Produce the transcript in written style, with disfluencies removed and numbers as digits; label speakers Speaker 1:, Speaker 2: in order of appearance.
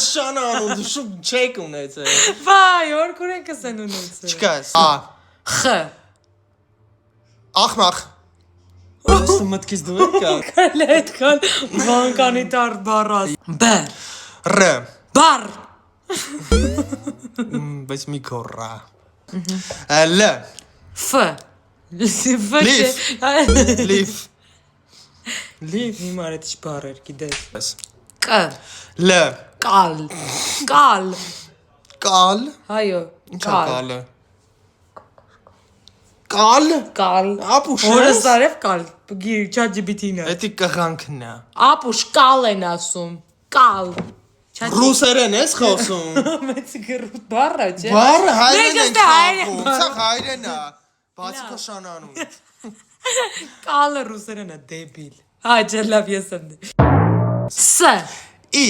Speaker 1: Շանանուն դու շուտ չեք ունեցել։
Speaker 2: Վայ, օրքուրենքս են ունեցել։
Speaker 1: Չկա։ Ա։
Speaker 2: Խ։
Speaker 1: Ախմախ։ Ո՞րս մտքից դու եկա։
Speaker 2: Կարելի է այդքան բանկանիտար բառած։ Բ։
Speaker 1: Ռ։
Speaker 2: Բառ։
Speaker 1: Բայց մի կորա։ Լ։
Speaker 2: Ֆ։
Speaker 1: Լիվ։ Լիվ։
Speaker 2: Լիվ հիմա այդ բառեր գիտես։ Կ։
Speaker 1: Լ։
Speaker 2: Կալ։ Կալ։
Speaker 1: Կալ։
Speaker 2: Այո, կալ։
Speaker 1: Կալը։ Կալ։
Speaker 2: Կալ։
Speaker 1: Ապուշ։
Speaker 2: Որս արև կալ։ Գիր ChatGPT-ն է։
Speaker 1: Էդի կղանքն է։
Speaker 2: Ապուշ կալ են ասում։ Կալ։
Speaker 1: Ռուսերեն ես խոսում։
Speaker 2: Մեծ գրուտ բառա, չէ։
Speaker 1: Բառը հայերեն
Speaker 2: Մենք
Speaker 1: ենք
Speaker 2: այստեղ
Speaker 1: խաղում։ Սա հայերեն է։ Բացի քո շանանուն։
Speaker 2: Կալը ռուսերեն է դեբիլ։ Հա, ջելավ ես եմ։ Ս։
Speaker 1: I